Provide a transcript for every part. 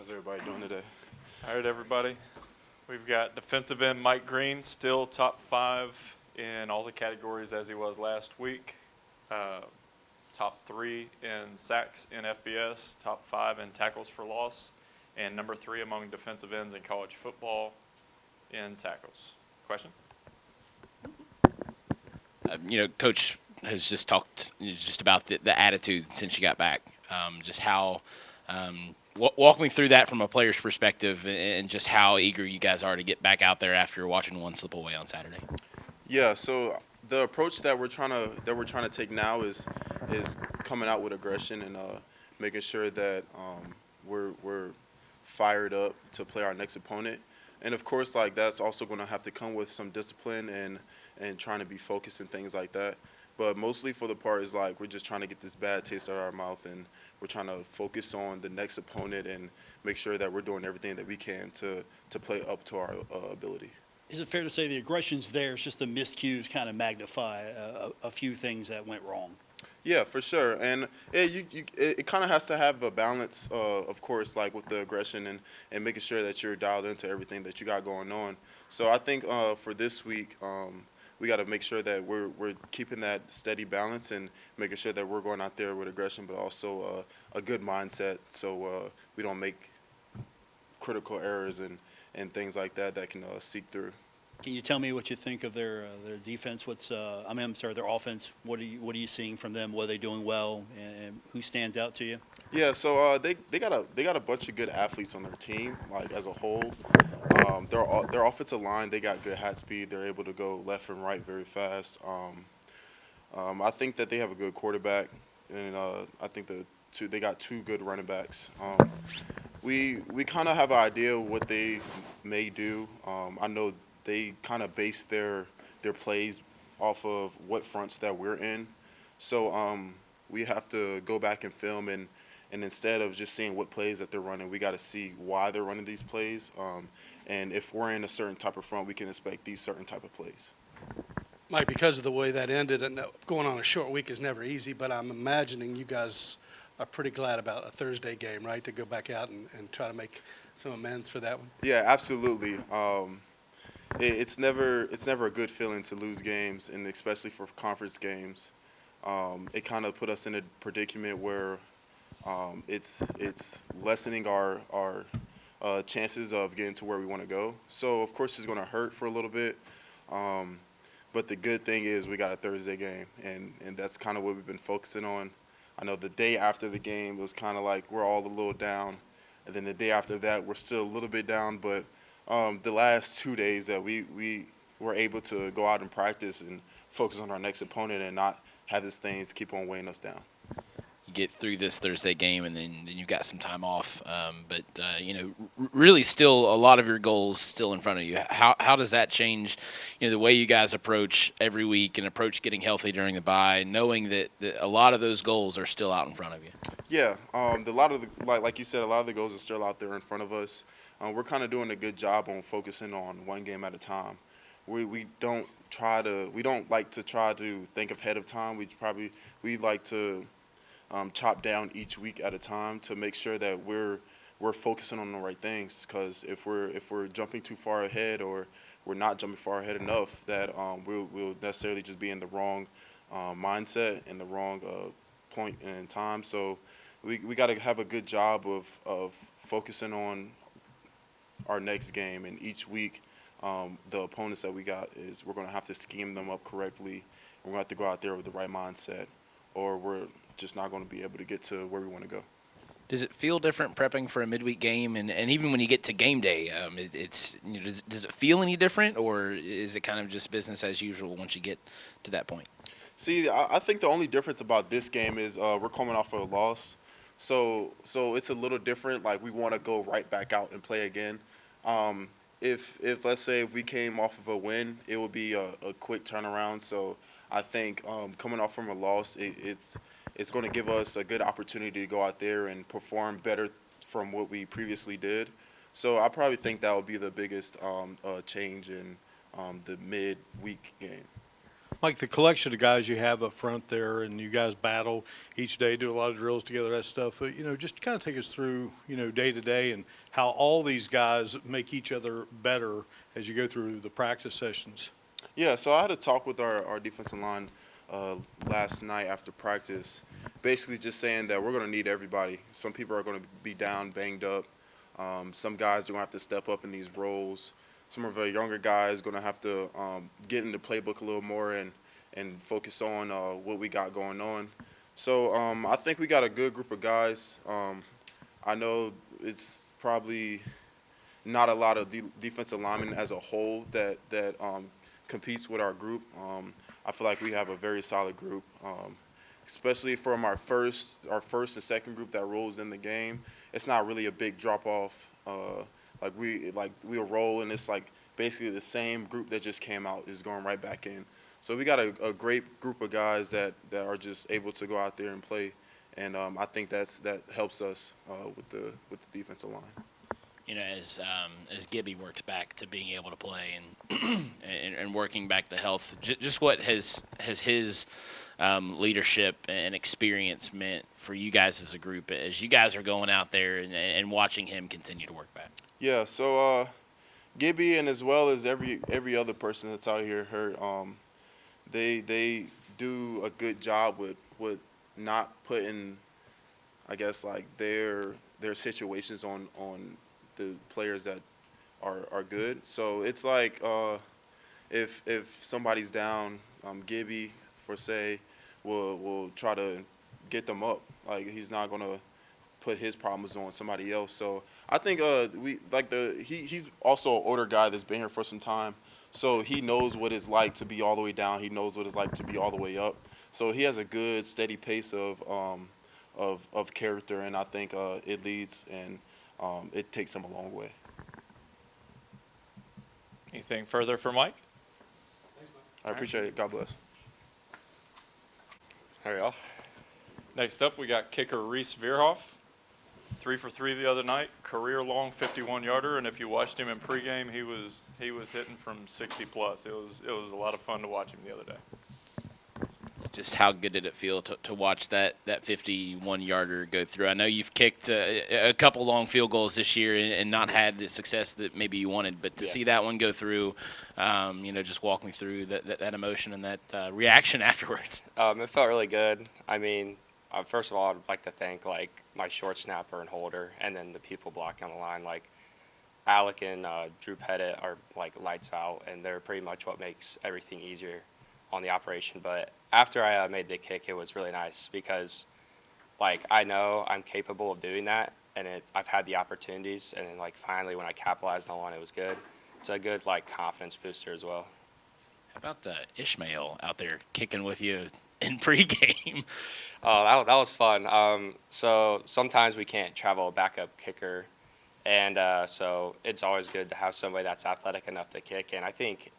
How's everybody doing today? All right, everybody. We've got defensive end Mike Green, still top 5 in all the categories as he was last week. Top 3 in sacks in FBS, top 5 in tackles for loss, and number 3 among defensive ends in college football in tackles. Question? Coach has just talked just about the attitude since you got back. Just how walk me through that from a player's perspective, and just how eager you guys are to get back out there after watching one slip away on Saturday. Yeah, so the approach that we're trying to take now is coming out with aggression and making sure that we're fired up to play our next opponent. And of course, like that's also going to have to come with some discipline and trying to be focused and things like that. But mostly for the part is like we're just trying to get this bad taste out of our mouth, and we're trying to focus on the next opponent and make sure that we're doing everything that we can to play up to our ability. Is it fair to say the aggression's there? It's just the miscues kind of magnify a few things that went wrong. Yeah, for sure, and it kind of has to have a balance, of course, like with the aggression and making sure that you're dialed into everything that you got going on. So I think for this week, we got to make sure that we're keeping that steady balance and making sure that we're going out there with aggression, but also a good mindset, so we don't make critical errors and things like that can seep through. Can you tell me what you think of their defense? Their offense. What are you seeing from them? What are they doing well, and who stands out to you? Yeah, so they got a bunch of good athletes on their team, like as a whole. Their offensive line, they got good hat speed. They're able to go left and right very fast. I think that they have a good quarterback, and I think they got 2 good running backs. We kind of have an idea of what they may do. I know they kind of base their plays off of what fronts that we're in. So we have to go back and film, and instead of just seeing what plays that they're running, we got to see why they're running these plays. And if we're in a certain type of front, we can expect these certain type of plays. Mike, because of the way that ended, and going on a short week is never easy, but I'm imagining you guys are pretty glad about a Thursday game, right, to go back out and try to make some amends for that one. Yeah, absolutely. It's never a good feeling to lose games, and especially for conference games. It kind of put us in a predicament where it's lessening our chances of getting to where we want to go. So of course it's going to hurt for a little bit, but the good thing is we got a Thursday game, and that's kind of what we've been focusing on. I know the day after the game it was kind of like we're all a little down, and then the day after that we're still a little bit down, but the last 2 days that we were able to go out and practice and focus on our next opponent and not have these things keep on weighing us down. You get through this Thursday game, and then you got some time off. But really, still a lot of your goals still in front of you. How does that change, the way you guys approach every week and approach getting healthy during the bye, knowing that a lot of those goals are still out in front of you? Yeah, like you said, a lot of the goals are still out there in front of us. We're kind of doing a good job on focusing on one game at a time. We don't like to try to think ahead of time. We like to chop down each week at a time to make sure that we're focusing on the right things. Because if we're jumping too far ahead, or we're not jumping far ahead enough, that we'll necessarily just be in the wrong mindset and the wrong point in time. So we got to have a good job of focusing on our next game, and each week the opponents that we got we're going to have to scheme them up correctly. We're going to have to go out there with the right mindset, or we're just not going to be able to get to where we want to go. Does it feel different prepping for a midweek game, and even when you get to game day, does it feel any different, or is it kind of just business as usual once you get to that point? See, I think the only difference about this game is we're coming off of a loss, so it's a little different. Like we want to go right back out and play again. If let's say if we came off of a win, it would be a quick turnaround. So I think coming off from a loss, it's going to give us a good opportunity to go out there and perform better from what we previously did. So I probably think that would be the biggest change in the midweek game. Mike, the collection of guys you have up front there, and you guys battle each day, do a lot of drills together, that stuff. Just kind of take us through, day to day, and how all these guys make each other better as you go through the practice sessions. Yeah, so I had a talk with our defensive line last night after practice, basically just saying that we're going to need everybody. Some people are going to be down, banged up. Some guys are going to have to step up in these roles. Some of our younger guys going to have to get in the playbook a little more and focus on what we got going on. So I think we got a good group of guys. I know it's probably not a lot of defensive linemen as a whole that competes with our group. I feel like we have a very solid group, especially from our first and second group that rolls in the game. It's not really a big drop off. We'll roll, and it's like basically the same group that just came out is going right back in. So we got a great group of guys that are just able to go out there and play, and I think that helps us with the defensive line. As Gibby works back to being able to play and working back to health, just what has his leadership and experience meant for you guys as a group as you guys are going out there and watching him continue to work back? Yeah, so Gibby, and as well as every other person that's out here hurt, they do a good job with not putting, I guess, like their situations on the players that are good. So it's like if somebody's down, Gibby, for say, will try to get them up. Like, he's not gonna put his problems on somebody else. So I think he's also an older guy that's been here for some time. So he knows what it's like to be all the way down. He knows what it's like to be all the way up. So he has a good, steady pace of character, and I think it leads and it takes him a long way. Anything further for Mike? I appreciate it. God bless. All right, y'all. Next up, we got kicker Reese Verhoff. 3 for 3 the other night, career-long 51-yarder, and if you watched him in pregame, he was hitting from 60 plus. It was a lot of fun to watch him the other day. Just how good did it feel to watch that 51-yarder go through? I know you've kicked a couple long field goals this year and not had the success that maybe you wanted, but to see that one go through, just walk me through that emotion and that reaction afterwards. It felt really good. I mean, first of all, I'd like to thank my short snapper and holder, and then the people blocking on the line. Like Alec and Drew Pettit are lights out, and they're pretty much what makes everything easier on the operation. But after I made the kick, it was really nice because I know I'm capable of doing that, and I've had the opportunities, and then finally when I capitalized on one, it was good. It's a good confidence booster as well. How about Ishmael out there kicking with you in pregame? Oh, that was fun. So sometimes we can't travel a backup kicker, and so it's always good to have somebody that's athletic enough to kick. And I think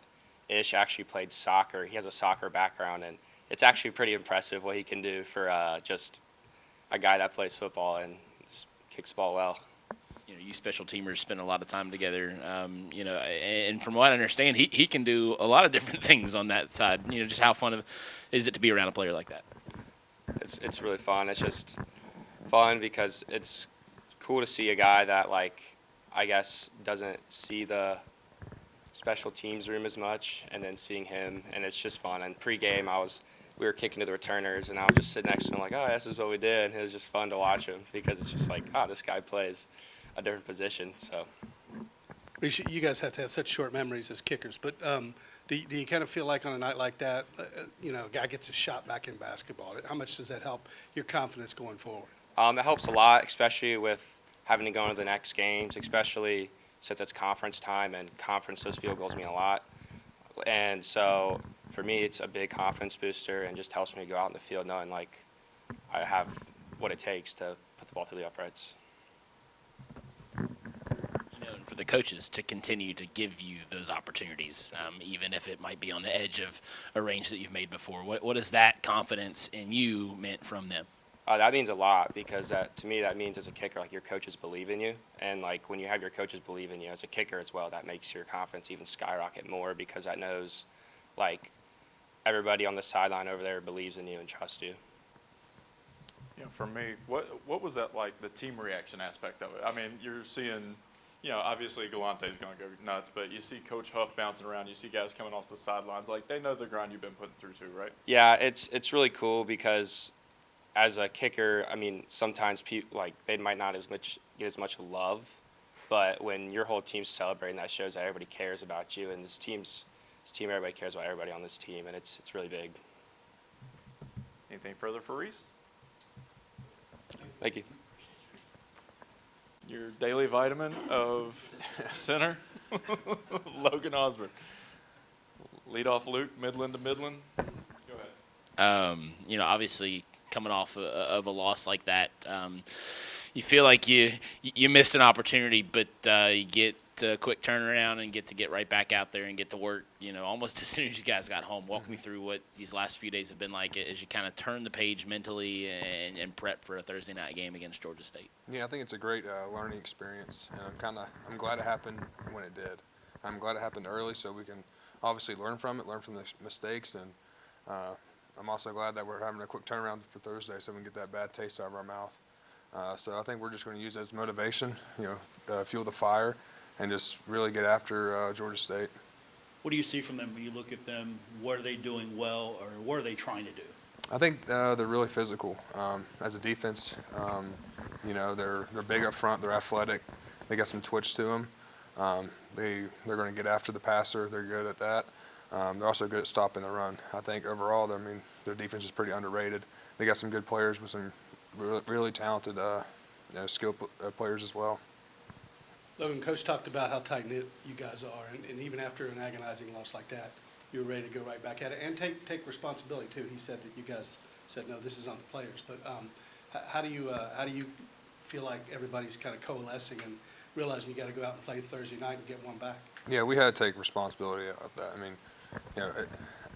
Ish actually played soccer. He has a soccer background, and it's actually pretty impressive what he can do for just a guy that plays football and just kicks the ball well. You special teamers spend a lot of time together, and from what I understand, he can do a lot of different things on that side. Just how fun is it to be around a player like that? It's really fun. It's just fun because it's cool to see a guy that I guess doesn't see the special teams room as much, and then seeing him, and it's just fun. And pregame, we were kicking to the returners, and I was just sitting next to him oh, this is what we did. And it was just fun to watch him because it's just this guy plays a different position. So You guys have to have such short memories as kickers, but do you kind of feel like on a night like that, a guy gets a shot back in basketball? How much does that help your confidence going forward? It helps a lot, especially with having to go into the next games, especially since it's conference time, and conference, those field goals mean a lot. And so for me, it's a big confidence booster and just helps me go out in the field knowing I have what it takes to put the ball through the uprights. For the coaches to continue to give you those opportunities, even if it might be on the edge of a range that you've made before. What has that confidence in you meant from them? That means a lot because to me that means as a kicker, your coaches believe in you. And when you have your coaches believe in you as a kicker as well, that makes your confidence even skyrocket more because that knows everybody on the sideline over there believes in you and trusts you. You know, for me, what was that like, the team reaction aspect of it? I mean, you're seeing, you know, obviously Galante's going to go nuts, but you see Coach Huff bouncing around. You see guys coming off the sidelines. Like, they know the grind you've been putting through too, right? Yeah, it's really cool because as a kicker, I mean, sometimes people, like, they might not get as much love, but when your whole team's celebrating, that shows that everybody cares about you, and this team, everybody cares about everybody on this team, and it's really big. Anything further for Reese? Thank you. Your daily vitamin of center, Logan Osor. Lead off Luke, Midland to Midland. Go ahead. You know, obviously coming off of a loss like that, you feel like you missed an opportunity, but you get a quick turnaround and get right back out there and get to work, you know, almost as soon as you guys got home. Walk me through what these last few days have been like as you kind of turn the page mentally and prep for a Thursday night game against Georgia State. Yeah, I think it's a great learning experience, and I'm glad it happened when it did. I'm glad it happened early so we can obviously learn from the mistakes, and I'm also glad that we're having a quick turnaround for Thursday so we can get that bad taste out of our mouth. So I think we're just going to use it as motivation, you know, fuel the fire, and just really get after Georgia State. What do you see from them when you look at them? What are they doing well, or what are they trying to do? I think they're really physical as a defense. You know, they're big up front. They're athletic. They got some twitch to them. They're going to get after the passer. They're good at that. They're also good at stopping the run. I think overall, their defense is pretty underrated. They got some good players with some really talented, skilled players as well. Logan, Coach talked about how tight-knit you guys are, and even after an agonizing loss like that, you were ready to go right back at it and take responsibility too. He said that you guys said, no, this is on the players. But how do you feel like everybody's kind of coalescing and realizing you got to go out and play Thursday night and get one back? Yeah, we had to take responsibility of that. I mean, you know,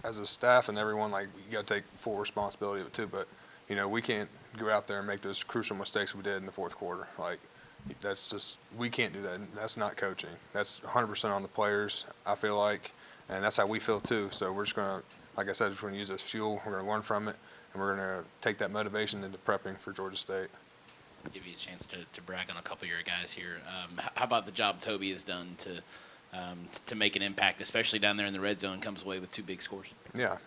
as a staff and everyone, like, you got to take full responsibility of it too. But you know, we can't go out there and make those crucial mistakes we did in the fourth quarter. Like, that's just, we can't do that. That's not coaching. That's 100% on the players, I feel like, and that's how we feel too. So we're just going to, like I said, we're going to use it as fuel. We're going to learn from it, and we're going to take that motivation into prepping for Georgia State. Give you a chance to brag on a couple of your guys here. How about the job Toby has done to make an impact, especially down there in the red zone, comes away with 2 big scores? Yeah,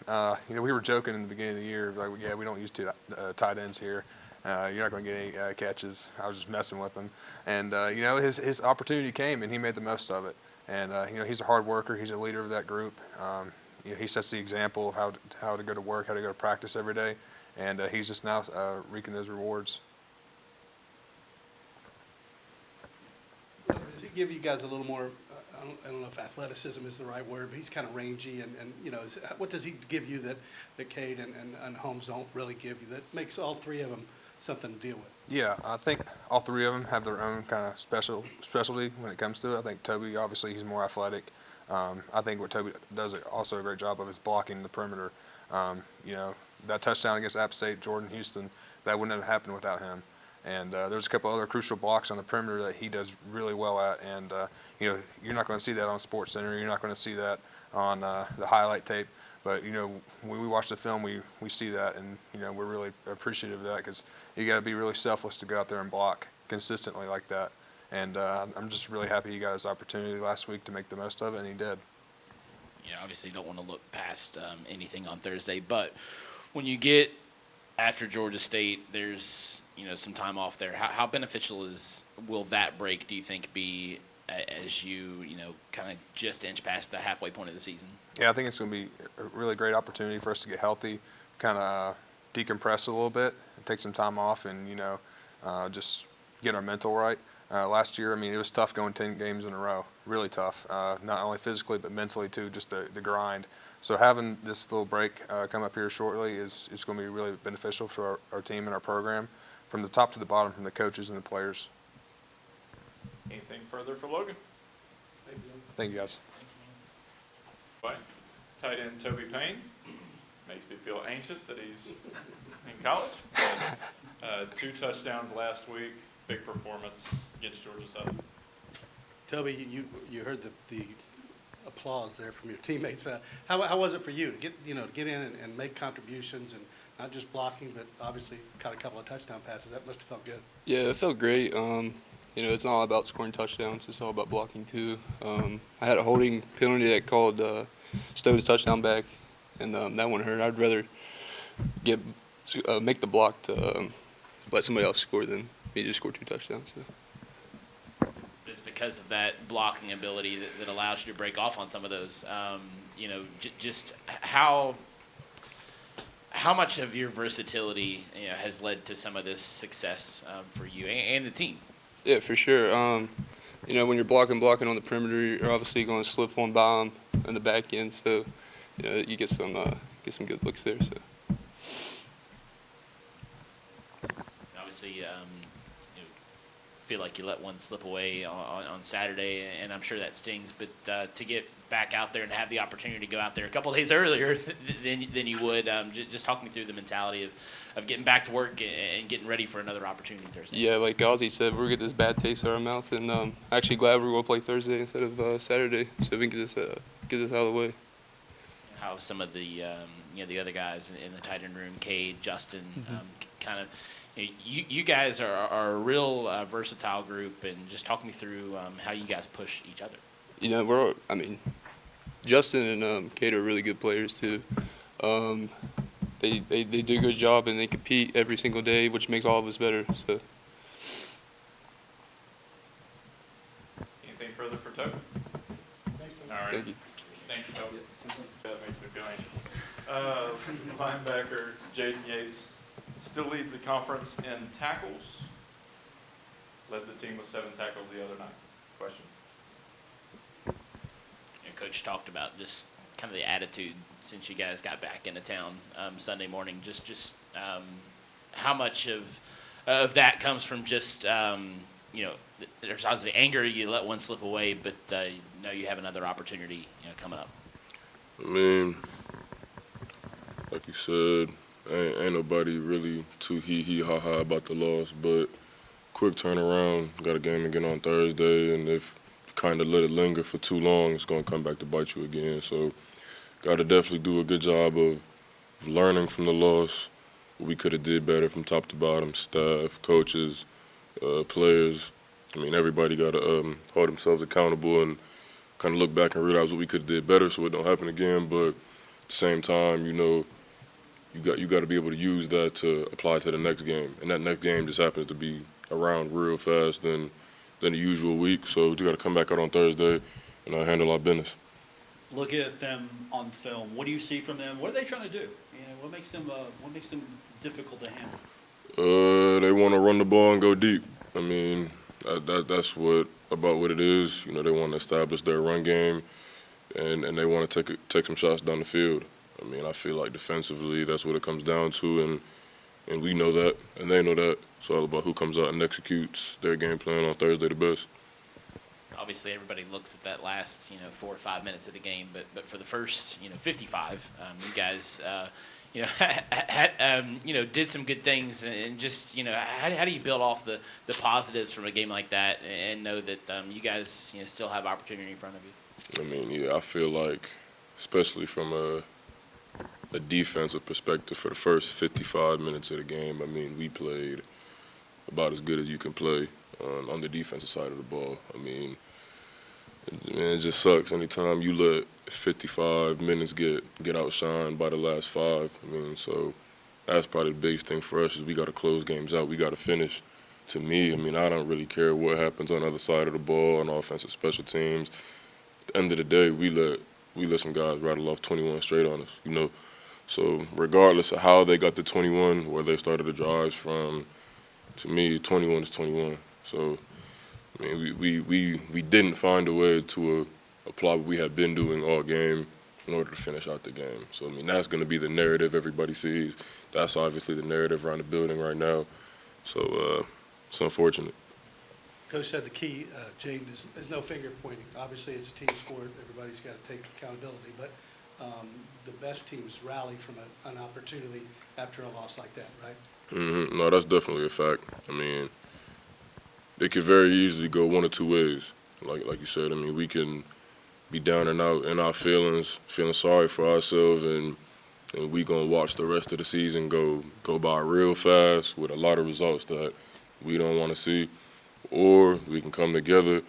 you know, we were joking in the beginning of the year, like, yeah, we don't use tight ends here. You're not going to get any catches. I was just messing with him. And, you know, his opportunity came, and he made the most of it. And, you know, he's a hard worker. He's a leader of that group. You know, he sets the example of how to go to work, how to go to practice every day. And he's just now reaping those rewards. Does he give you guys a little more, I don't know if athleticism is the right word, but he's kind of rangy, and you know, what does he give you that Cade and Holmes don't really give you that makes all 3 of them something to deal with? Yeah, I think all 3 of them have their own kind of specialty when it comes to it. I think Toby, obviously, he's more athletic. I think what Toby does also a great job of is blocking the perimeter. You know, that touchdown against App State, Jordan Houston, that wouldn't have happened without him. And there's a couple other crucial blocks on the perimeter that he does really well at. And, you know, you're not going to see that on SportsCenter. You're not going to see that on the highlight tape. But, you know, when we watch the film, we see that. And, you know, we're really appreciative of that because you got to be really selfless to go out there and block consistently like that. And I'm just really happy he got his opportunity last week to make the most of it, and he did. You know, obviously don't want to look past anything on Thursday. But when you get after Georgia State, there's, you know, some time off there. How beneficial will that break, do you think, be as you know, kind of just inch past the halfway point of the season? Yeah, I think it's going to be a really great opportunity for us to get healthy, kind of decompress a little bit, take some time off, and, you know, just get our mental right. Last year, I mean, it was tough going 10 games in a row, really tough, not only physically but mentally too, just the grind. So having this little break come up here shortly is going to be really beneficial for our team and our program, from the top to the bottom, from the coaches and the players. Anything further for Logan? Thank you, guys. Bye. Tight end Toby Payne. Makes me feel ancient that he's in college. But, 2 touchdowns last week. Big performance against Georgia Southern. Toby, you heard the applause there from your teammates. How was it for you to get in and make contributions and not just blocking, but obviously caught a couple of touchdown passes? That must have felt good. Yeah, it felt great. It's not all about scoring touchdowns. It's all about blocking too. I had a holding penalty that called Stone's touchdown back, and that one hurt. I'd rather make the block to let somebody else score than me just score 2 touchdowns. So. It's because of that blocking ability that allows you to break off on some of those. Just how much of your versatility has led to some of this success for you and the team? Yeah, for sure. When you're blocking on the perimeter, you're obviously going to slip one by them in the back end. So, you get some good looks there. So. Obviously, feel like you let one slip away on Saturday, and I'm sure that stings. But to get back out there and have the opportunity to go out there a couple of days earlier than you would, just talk me through the mentality of getting back to work and getting ready for another opportunity Thursday. Yeah, like Ozzie said, we're going to get this bad taste in our mouth, and actually glad we're going to play Thursday instead of Saturday, so we can get this out of the way. How some of the the other guys in the tight end room, Cade, Justin, kind of. You guys are a real versatile group, and just talk me through how you guys push each other. Justin and Cade are really good players too. They do a good job, and they compete every single day, which makes all of us better. So. Anything further for Toby? All right. Thank you. Thank you, Toby. That makes me feel anxious. Linebacker Jaden Yates still leads the conference in tackles. Led the team with 7 tackles the other night. Questions? Coach talked about just kind of the attitude since you guys got back into town Sunday morning. Just how much of that comes from just there's obviously anger, you let one slip away, but you have another opportunity coming up. I mean, like you said, ain't nobody really too hee-hee-ha-ha about the loss, but quick turnaround. Got a game again on Thursday, and if you kind of let it linger for too long, it's going to come back to bite you again. So got to definitely do a good job of learning from the loss, what we could have did better from top to bottom, staff, coaches, players. I mean, everybody got to hold themselves accountable and kind of look back and realize what we could have did better so it don't happen again. But at the same time, you got to be able to use that to apply to the next game. And that next game just happens to be around real fast than the usual week. So we got to come back out on Thursday and handle our business. Look at them on film. What do you see from them? What are they trying to do? What makes them difficult to handle? They want to run the ball and go deep. I mean, that's what it is. They want to establish their run game, and they want to take some shots down the field. I mean, I feel like defensively, that's what it comes down to, and we know that, and they know that. It's all about who comes out and executes their game plan on Thursday the best. Obviously, everybody looks at that last 4 or 5 minutes of the game, but for the first 55, you guys did some good things, and just how do you build off the positives from a game like that and know that you guys still have opportunity in front of you? I mean, yeah, I feel like, especially from a defensive perspective, for the first 55 minutes of the game, I mean, we played about as good as you can play on the defensive side of the ball. I mean, it just sucks anytime you let 55 minutes get outshined by the last 5. I mean, so that's probably the biggest thing for us is we got to close games out. We got to finish. To me, I mean, I don't really care what happens on the other side of the ball on offensive special teams. At the end of the day, we let some guys rattle off 21 straight on us, So regardless of how they got to 21, where they started the drives from, to me, 21 is 21. So, I mean, we didn't find a way to apply what we had been doing all game in order to finish out the game. So, I mean, that's going to be the narrative everybody sees. That's obviously the narrative around the building right now. So, it's unfortunate. Coach said the key, Jaden, is no finger pointing. Obviously, it's a team sport. Everybody's got to take accountability. But the best teams rally from an opportunity after a loss like that, right? Mm-hmm. No, that's definitely a fact. I mean, it could very easily go one or two ways. Like you said, I mean, we can be down and out in our feelings, feeling sorry for ourselves, and we gonna watch the rest of the season go by real fast with a lot of results that we don't want to see, or we can come together,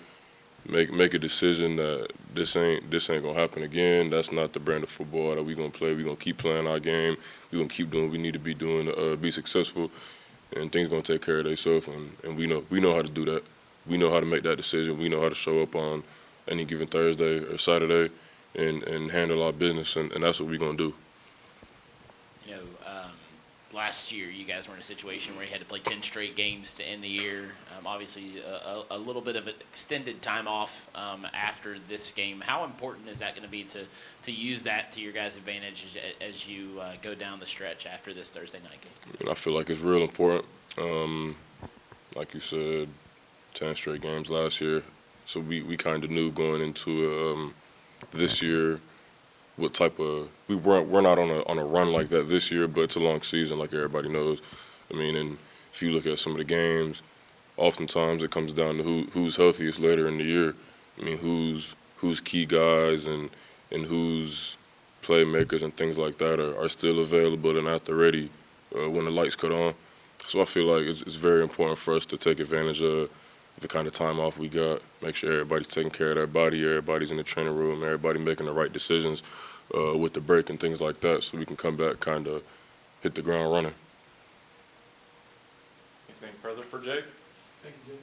make a decision that this ain't gonna happen again. That's not the brand of football that we gonna play. We gonna keep playing our game. We gonna keep doing what we need to be doing to be successful, and things gonna take care of themselves. And we know how to do that. We know how to make that decision. We know how to show up on any given Thursday or Saturday and handle our business, and that's what we're gonna do. You know, last year you guys were in a situation where you had to play 10 straight games to end the year. Obviously, a little bit of an extended time off after this game. How important is that going to be to use that to your guys' advantage as you go down the stretch after this Thursday night game? And I feel like it's real important. Like you said, 10 straight games last year, so we kind of knew going into this year what type of we're not on a run like that this year, but it's a long season, like everybody knows. I mean, and if you look at some of the games, oftentimes it comes down to who's healthiest later in the year. I mean, who's key guys and who's playmakers and things like that are still available and at the ready when the lights cut on. So I feel like it's very important for us to take advantage of the kind of time off we got, make sure everybody's taking care of their body, everybody's in the training room, everybody making the right decisions with the break and things like that, so we can come back, kind of hit the ground running. Anything further for Jake? Thank you, Jake.